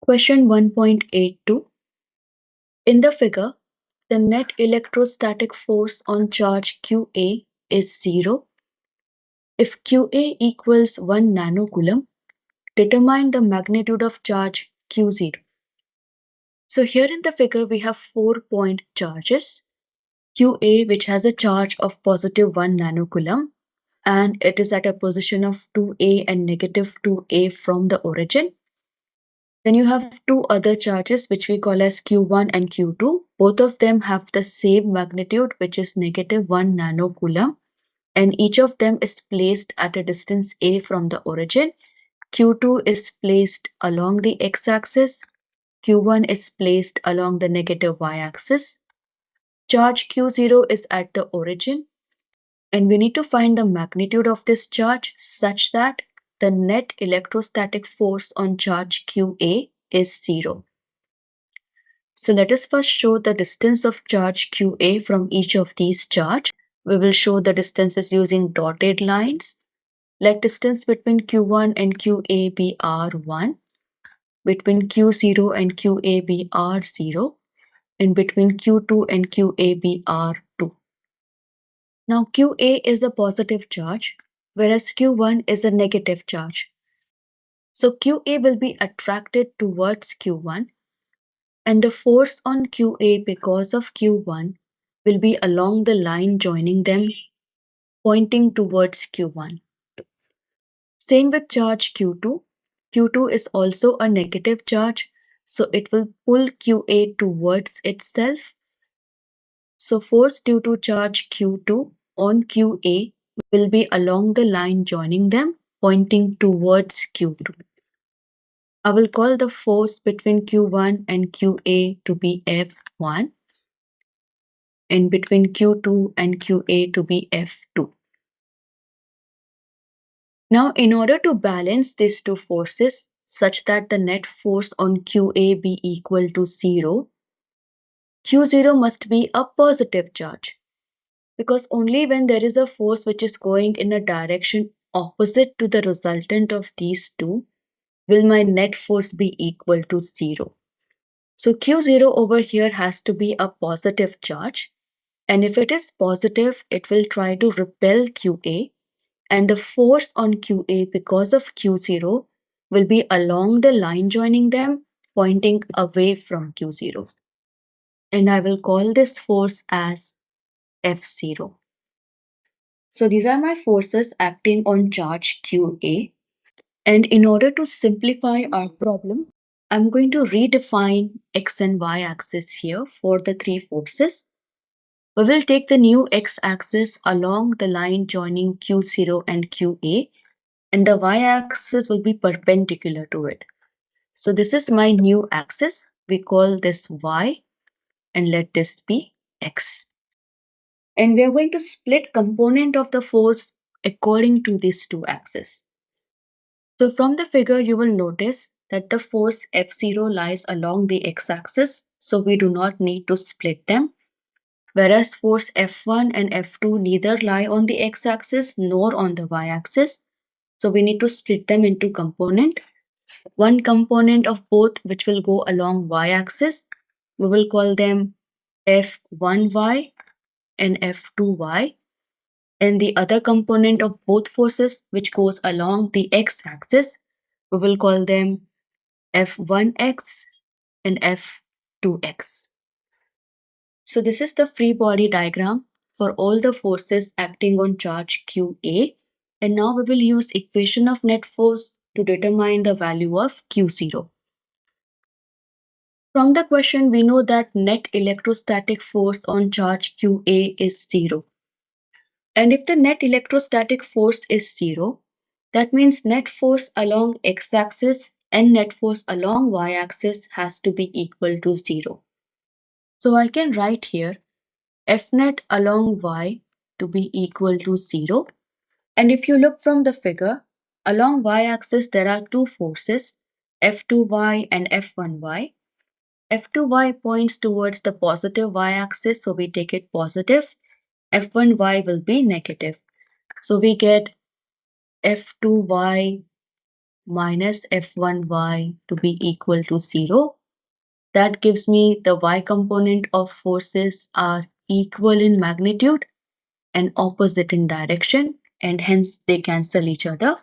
Question 1.82. In the figure, the net electrostatic force on charge QA is 0. If QA equals 1 nanocoulomb, determine the magnitude of charge Q0. So here in the figure, we have 4-point charges. QA, which has a charge of positive 1 nanocoulomb, and it is at a position of 2A and negative 2A from the origin. Then you have two other charges which we call as Q1 and Q2. Both of them have the same magnitude, which is negative 1 nanocoulomb, and each of them is placed at a distance A from the origin. Q2 is placed along the x-axis, Q1 is placed along the negative y-axis. Charge Q0 is at the origin, and we need to find the magnitude of this charge such that the net electrostatic force on charge QA is 0. So let us first show the distance of charge QA from each of these charges. We will show the distances using dotted lines. Let distance between Q1 and QA be R1, between Q0 and QA be R0, and between Q2 and QA be R2. Now QA is a positive charge, whereas Q1 is a negative charge. So QA will be attracted towards Q1, and the force on QA because of Q1 will be along the line joining them, pointing towards Q1. Same with charge Q2. Q2 is also a negative charge, so it will pull QA towards itself. So force due to charge Q2 on QA will be along the line joining them, pointing towards Q2. I will call the force between Q1 and QA to be F1, and between Q2 and QA to be F2. Now, in order to balance these two forces such that the net force on QA be equal to 0, Q0 must be a positive charge, because only when there is a force which is going in a direction opposite to the resultant of these two will my net force be equal to 0. So Q0 over here has to be a positive charge, and if it is positive, it will try to repel QA, and the force on QA because of Q0 will be along the line joining them, pointing away from Q0. And I will call this force as F0. So these are my forces acting on charge QA. And in order to simplify our problem, I'm going to redefine X and Y axis here for the three forces. We will take the new x-axis along the line joining Q0 and QA, and the y-axis will be perpendicular to it. So this is my new axis. We call this y, and let this be x. And we are going to split component of the force according to these two axes. So from the figure, you will notice that the force F0 lies along the x-axis, so we do not need to split them. Whereas force F1 and F2 neither lie on the x-axis nor on the y-axis. So we need to split them into component. One component of both which will go along y-axis, we will call them F1y and F2y. And the other component of both forces which goes along the x-axis, we will call them F1x and F2x. So this is the free body diagram for all the forces acting on charge QA. And now we will use equation of net force to determine the value of Q0. From the question, we know that net electrostatic force on charge QA is 0. And if the net electrostatic force is 0, that means net force along x-axis and net force along y-axis has to be equal to 0. So I can write here F net along y to be equal to 0. And if you look from the figure, along y-axis there are two forces, F2y and F1y. F2y points towards the positive y-axis, so we take it positive. F1y will be negative. So we get F2y minus F1y to be equal to 0. That gives me the y component of forces are equal in magnitude and opposite in direction, and hence they cancel each other.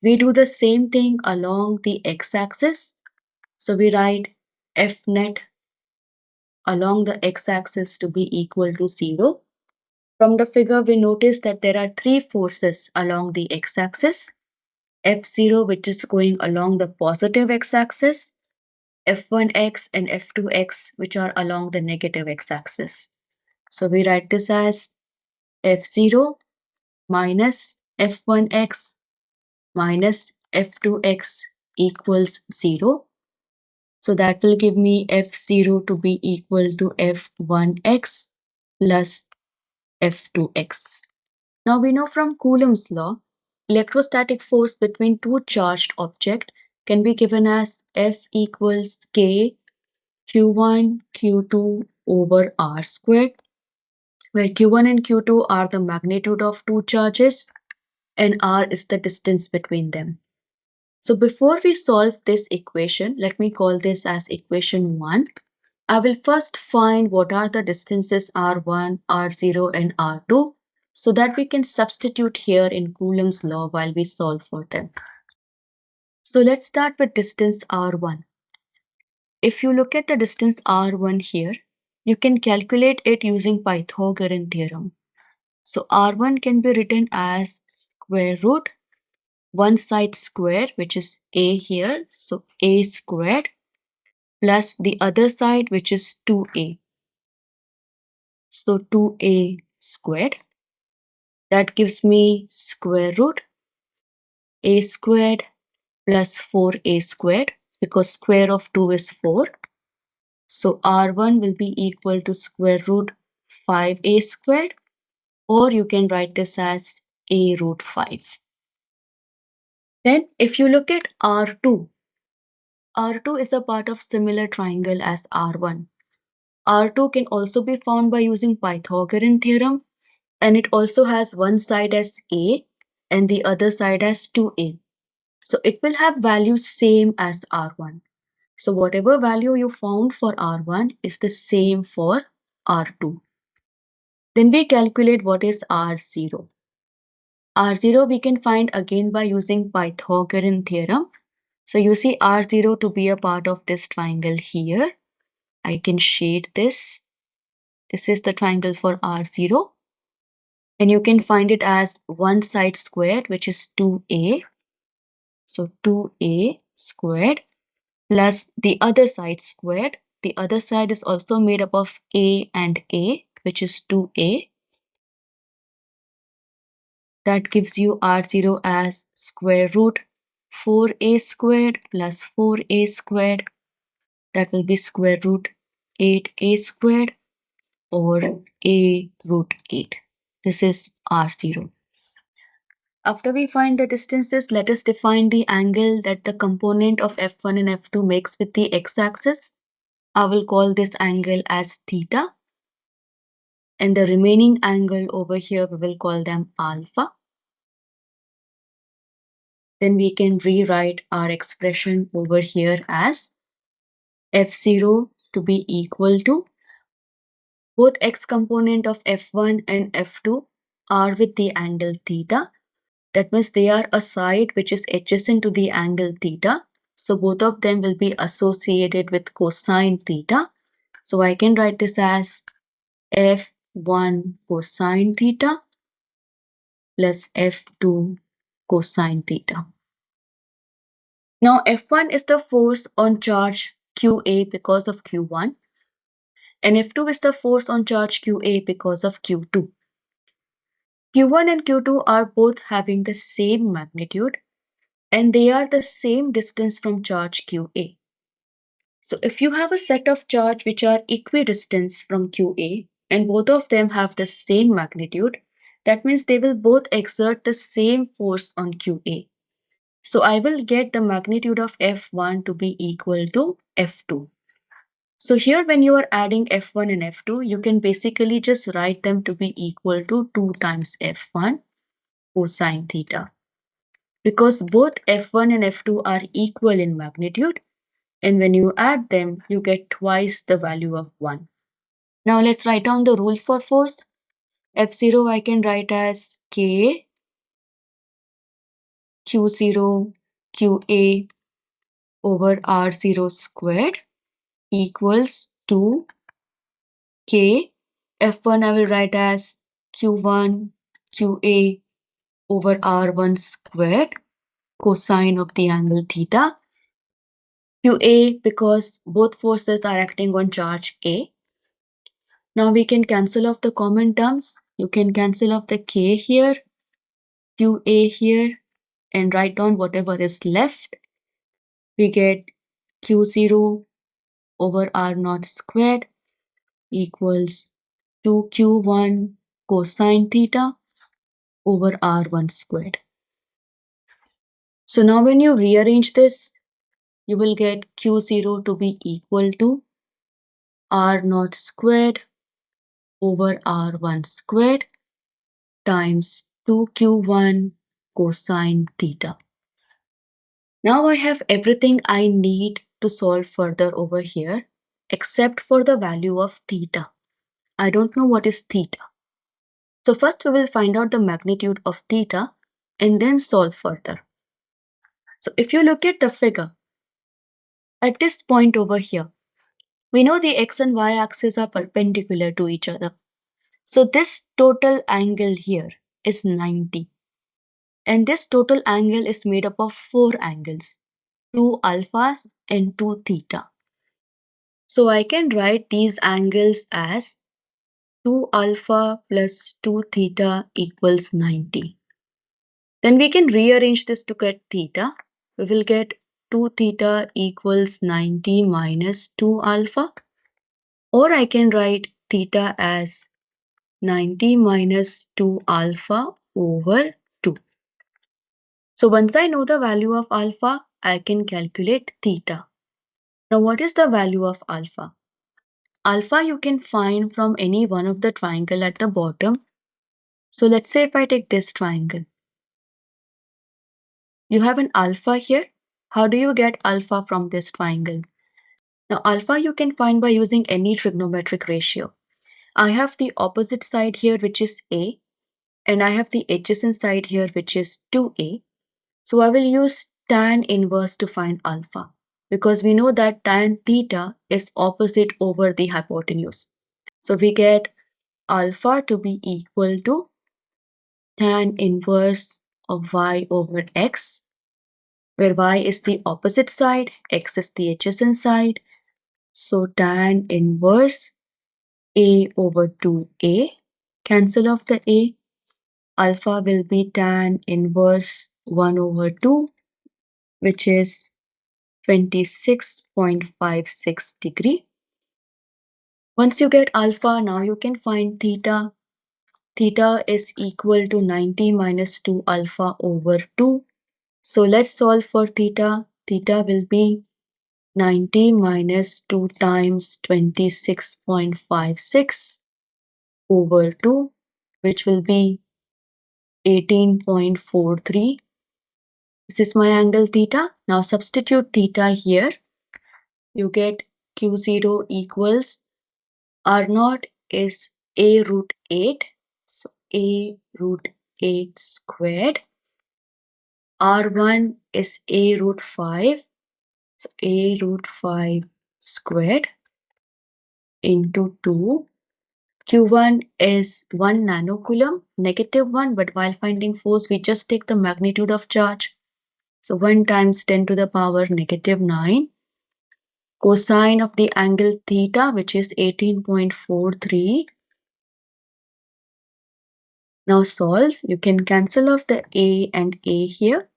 We do the same thing along the x-axis. So we write F net along the x-axis to be equal to 0. From the figure, we notice that there are three forces along the x-axis. F0, which is going along the positive x-axis, F1x and F2x, which are along the negative x-axis. So we write this as F0 minus F1x minus F2x equals 0. So that will give me F0 to be equal to F1x plus F2x. Now we know from Coulomb's law, electrostatic force between two charged objects can be given as F equals K Q1 Q2 over R squared, where Q1 and Q2 are the magnitude of two charges and R is the distance between them. So before we solve this equation, let me call this as equation 1. I will first find what are the distances R1, R0 and R2 so that we can substitute here in Coulomb's law while we solve for them. So let's start with distance R1. If you look at the distance R1 here, you can calculate it using Pythagorean theorem. So R1 can be written as square root one side square, which is A here, so A squared plus the other side, which is 2A. So 2A squared. That gives me square root A squared plus 4A squared because square of 2 is 4. So R1 will be equal to square root 5A squared, or you can write this as A root 5. Then if you look at R2, R2 is a part of similar triangle as R1. R2 can also be found by using Pythagorean theorem, and it also has one side as A and the other side as 2A. So it will have values same as R1. So whatever value you found for R1 is the same for R2. Then we calculate what is R0. R0 we can find again by using Pythagorean theorem. So you see R0 to be a part of this triangle here. I can shade this. This is the triangle for R0. And you can find it as one side squared, which is 2A. So 2A squared plus the other side squared. The other side is also made up of A and A, which is 2A. That gives you R0 as square root 4A squared plus 4A squared. That will be square root 8A squared or A root 8. This is R0. After we find the distances, let us define the angle that the component of F1 and F2 makes with the x-axis. I will call this angle as theta. And the remaining angle over here, we will call them alpha. Then we can rewrite our expression over here as F0 to be equal to both x component of F1 and F2 are with the angle theta. That means they are a side which is adjacent to the angle theta. So both of them will be associated with cosine theta. So I can write this as F1 cosine theta plus F2 cosine theta. Now F1 is the force on charge QA because of Q1 and F2 is the force on charge QA because of Q2. Q1 and Q2 are both having the same magnitude and they are the same distance from charge QA. So if you have a set of charge which are equidistant from QA and both of them have the same magnitude, that means they will both exert the same force on QA. So I will get the magnitude of F1 to be equal to F2. So here when you are adding F1 and F2, you can basically just write them to be equal to 2 times F1 cosine theta. because both F1 and F2 are equal in magnitude, and when you add them, you get twice the value of 1. Now let's write down the rule for force. F0 I can write as K Q0 QA over R0 squared equals to K. F1 I will write as Q1 QA over R1 squared cosine of the angle theta. QA because both forces are acting on charge A. Now we can cancel off the common terms. You can cancel off the K here, QA here, and write down whatever is left. We get Q0 over R0 squared equals 2Q1 cosine theta over R1 squared. So now when you rearrange this, you will get Q0 to be equal to R0 squared over R1 squared times 2Q1 cosine theta. Now I have everything I need to solve further over here, except for the value of theta. I don't know what is theta. So first we will find out the magnitude of theta and then solve further. So if you look at the figure, at this point over here, we know the x and y axes are perpendicular to each other. So this total angle here is 90. And this total angle is made up of 4 angles, 2 alphas and 2 theta. So I can write these angles as 2 alpha plus 2 theta equals 90. Then we can rearrange this to get theta. We will get 2 theta equals 90 minus 2 alpha. Or I can write theta as 90 minus 2 alpha over 2. So once I know the value of alpha, I can calculate theta. Now what is the value of alpha? Alpha you can find from any one of the triangle at the bottom. So let's say if I take this triangle. You have an alpha here. How do you get alpha from this triangle? Now alpha you can find by using any trigonometric ratio. I have the opposite side here which is A, and I have the adjacent side here which is 2A. So I will use tan inverse to find alpha because we know that tan theta is opposite over the hypotenuse. So we get alpha to be equal to tan inverse of y over x, where y is the opposite side, x is the adjacent side. So tan inverse A over 2A, cancel off the A, alpha will be tan inverse 1 over 2, which is 26.56 degree. Once you get alpha, now you can find theta. Theta is equal to 90 minus 2 alpha over 2. So let's solve for theta. Theta will be 90 minus 2 times 26.56 over 2, which will be 18.43. This is my angle theta. Now substitute theta here. You get Q0 equals R0 is A root 8. So A root 8 squared. R1 is A root 5. So A root 5 squared into 2. Q1 is 1 nanocoulomb, -1, but while finding force, we just take the magnitude of charge. So 1 times 10 to the power -9. Cosine of the angle theta, which is 18.43. Now solve. You can cancel off the A and A here.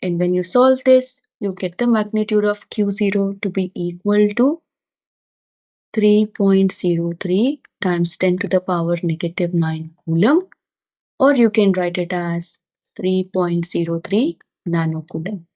And when you solve this, you get the magnitude of Q0 to be equal to 3.03 times 10 to the power -9 coulomb. Or you can write it as 3.03 nanocoulomb.